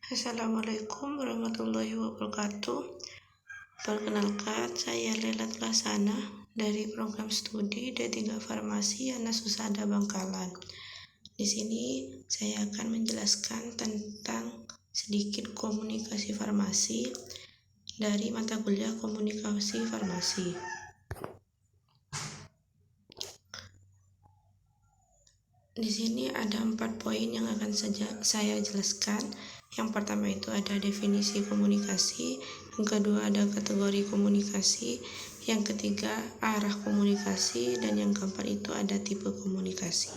Assalamualaikum warahmatullahi wabarakatuh. Perkenalkan, saya Lela Lasana dari program studi D3 Farmasi Anas Husada Bangkalan. Di sini saya akan menjelaskan tentang sedikit komunikasi farmasi dari mata kuliah komunikasi farmasi. Di sini ada 4 poin yang akan saya jelaskan. Yang pertama itu ada definisi komunikasi, yang kedua ada kategori komunikasi, yang ketiga arah komunikasi, dan yang keempat itu ada tipe komunikasi.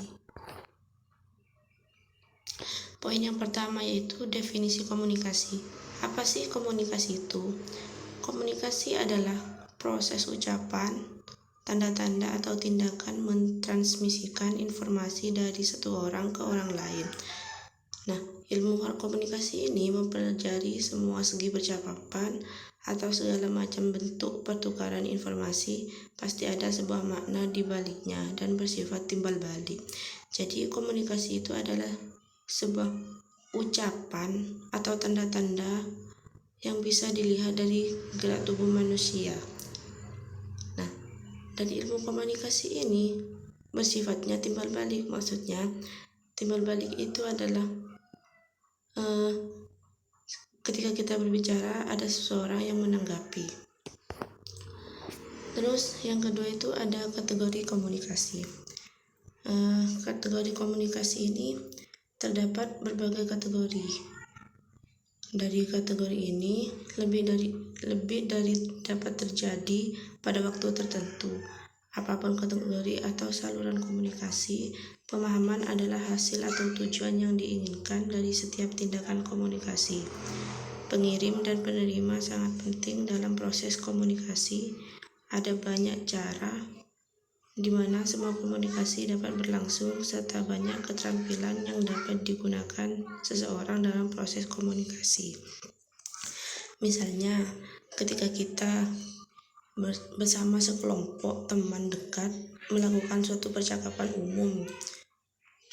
Poin yang pertama yaitu definisi komunikasi. Apa sih komunikasi itu? Komunikasi adalah proses ucapan, tanda-tanda atau tindakan mentransmisikan informasi dari satu orang ke orang lain. Nah, ilmu komunikasi ini mempelajari semua segi percakapan atau segala macam bentuk pertukaran informasi. Pasti ada sebuah makna di baliknya dan bersifat timbal balik. Jadi komunikasi itu adalah sebuah ucapan atau tanda-tanda yang bisa dilihat dari gerak tubuh manusia. Nah, dari ilmu komunikasi ini bersifatnya timbal balik. Maksudnya timbal balik itu adalah ketika kita berbicara ada seseorang yang menanggapi. Terus yang kedua itu ada kategori komunikasi. Kategori komunikasi ini terdapat berbagai kategori. Dari kategori ini lebih dari dapat terjadi pada waktu tertentu. Apapun kategori atau saluran komunikasi, pemahaman adalah hasil atau tujuan yang diinginkan dari setiap tindakan komunikasi. Pengirim dan penerima sangat penting dalam proses komunikasi. Ada banyak cara di mana semua komunikasi dapat berlangsung serta banyak keterampilan yang dapat digunakan seseorang dalam proses komunikasi. Misalnya, ketika kita bersama sekelompok teman dekat melakukan suatu percakapan umum,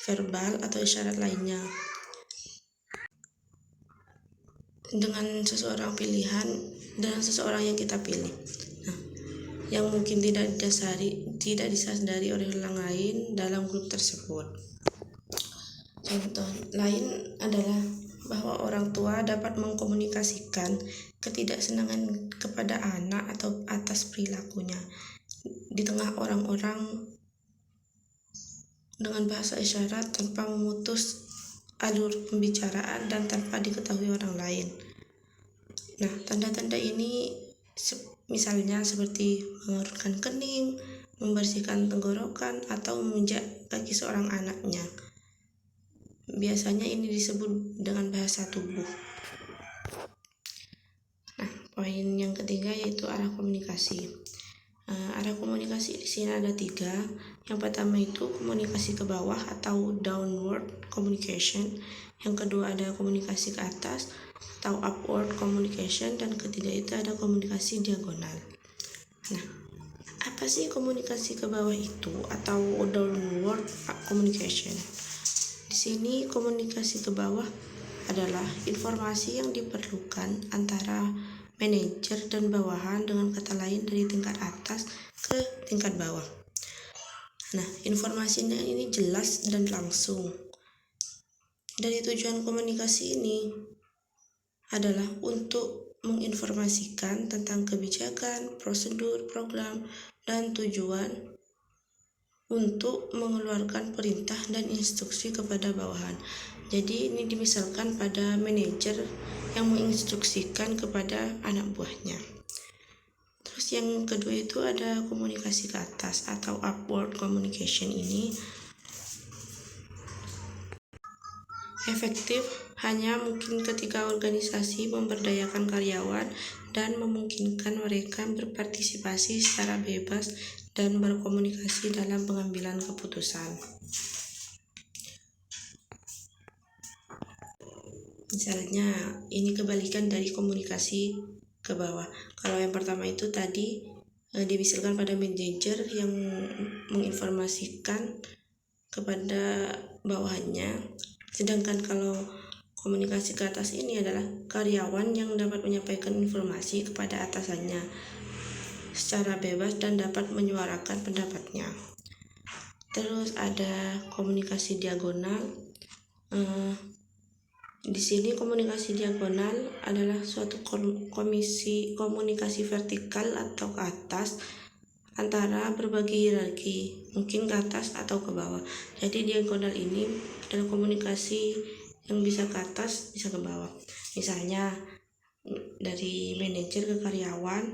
verbal atau isyarat lainnya, dengan seseorang pilihan dan seseorang yang kita pilih. Nah, yang mungkin tidak disadari oleh orang lain dalam grup tersebut. Contoh lain adalah bahwa orang tua dapat mengkomunikasikan ketidaksenangan kepada anak atau atas perilakunya di tengah orang-orang dengan bahasa isyarat tanpa memutus alur pembicaraan dan tanpa diketahui orang lain. Nah, tanda-tanda ini misalnya seperti mengerutkan kening, membersihkan tenggorokan, atau menginjak kaki seorang anaknya. Biasanya ini disebut dengan bahasa tubuh. Nah, poin yang ketiga yaitu arah komunikasi. Arah komunikasi di sini ada 3. Yang pertama itu komunikasi ke bawah atau downward communication. Yang kedua ada komunikasi ke atas atau upward communication, dan ketiga itu ada komunikasi diagonal. Nah, apa sih komunikasi ke bawah itu atau downward communication? Di sini komunikasi ke bawah adalah informasi yang diperlukan antara manajer dan bawahan, dengan kata lain dari tingkat atas ke tingkat bawah. Nah, informasinya ini jelas dan langsung. Dari tujuan komunikasi ini adalah untuk menginformasikan tentang kebijakan, prosedur, program, dan tujuan untuk mengeluarkan perintah dan instruksi kepada bawahan. Jadi ini dimisalkan pada manajer yang menginstruksikan kepada anak buahnya. Terus yang kedua itu ada komunikasi ke atas atau upward communication. Ini efektif hanya mungkin ketika organisasi memberdayakan karyawan dan memungkinkan mereka berpartisipasi secara bebas dan berkomunikasi dalam pengambilan keputusan. Misalnya, ini kebalikan dari komunikasi ke bawah. Kalau yang pertama itu tadi dimisalkan pada manajer yang menginformasikan kepada bawahannya. Sedangkan kalau Komunikasi ke atas ini adalah karyawan yang dapat menyampaikan informasi kepada atasannya secara bebas dan dapat menyuarakan pendapatnya. Terus ada komunikasi diagonal. Di sini komunikasi diagonal adalah suatu komunikasi vertikal atau ke atas antara berbagai hierarki, mungkin ke atas atau ke bawah. Jadi diagonal ini adalah komunikasi yang bisa ke atas, bisa ke bawah. Misalnya dari manajer ke karyawan,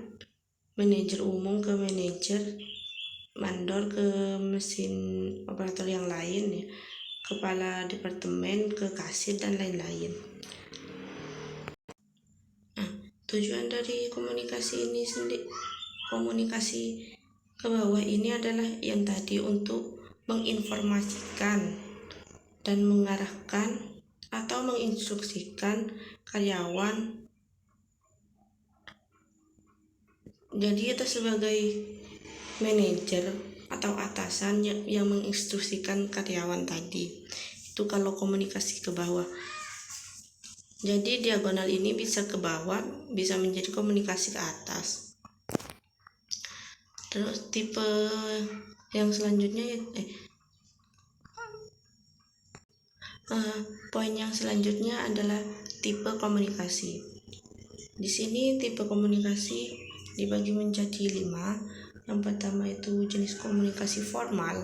manajer umum ke manajer, mandor ke mesin operator yang lain ya, kepala departemen ke kasir dan lain-lain. Nah, tujuan dari komunikasi ini sendiri, komunikasi ke bawah ini adalah yang tadi untuk menginformasikan dan mengarahkan atau menginstruksikan karyawan. Jadi kita sebagai manajer atau atasan yang menginstruksikan karyawan tadi. Itu kalau komunikasi ke bawah. Jadi diagonal ini bisa ke bawah, bisa menjadi komunikasi ke atas. Terus tipe yang selanjutnya poin yang selanjutnya adalah tipe komunikasi. Di sini tipe komunikasi dibagi menjadi 5. Yang pertama itu jenis komunikasi formal,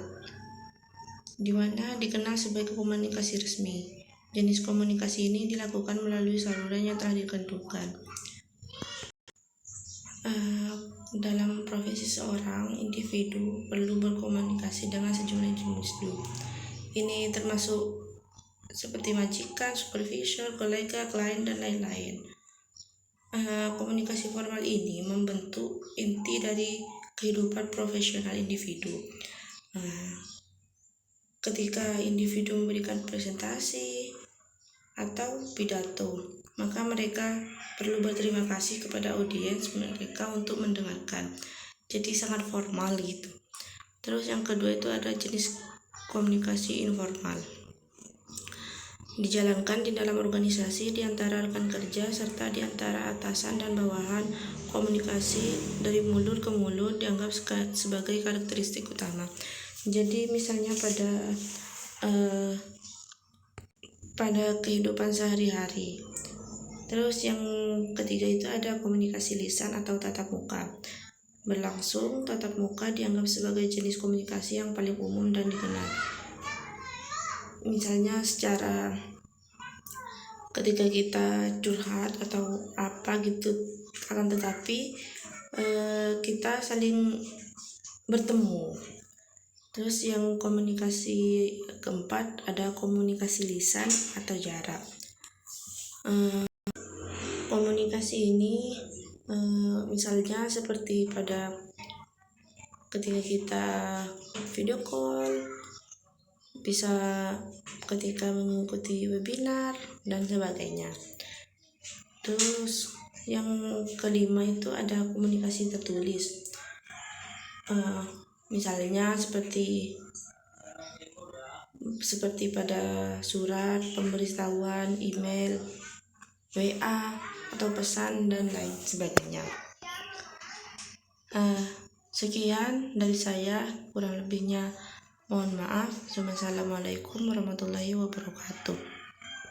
di mana dikenal sebagai komunikasi resmi. Jenis komunikasi ini dilakukan melalui saluran yang telah ditentukan. Dalam profesi seorang individu perlu berkomunikasi dengan sejumlah jenis dulu. Ini termasuk seperti majikan, supervisor, kolega, klien, dan lain-lain. Komunikasi formal ini membentuk inti dari kehidupan profesional individu. Ketika individu memberikan presentasi atau pidato, maka mereka perlu berterima kasih kepada audiens mereka untuk mendengarkan. Jadi sangat formal gitu. Terus yang kedua itu ada jenis komunikasi informal. Dijalankan di dalam organisasi, di antara rekan kerja, serta di antara atasan dan bawahan. Komunikasi dari mulut ke mulut dianggap sebagai karakteristik utama. Jadi misalnya pada kehidupan sehari-hari. Terus yang ketiga itu ada komunikasi lisan atau tatap muka. Berlangsung, tatap muka dianggap sebagai jenis komunikasi yang paling umum dan dikenal. Misalnya secara ketika kita curhat atau apa gitu, akan tetapi kita saling bertemu. Terus yang komunikasi keempat ada komunikasi lisan atau jarak. Komunikasi ini misalnya seperti pada ketika kita video call, bisa ketika mengikuti webinar dan sebagainya. Terus yang kelima itu ada komunikasi tertulis. Misalnya seperti pada surat, pemberitahuan, email, WA atau pesan dan lain sebagainya. Sekian dari saya, kurang lebihnya mohon maaf. Wassalamualaikum warahmatullahi wabarakatuh.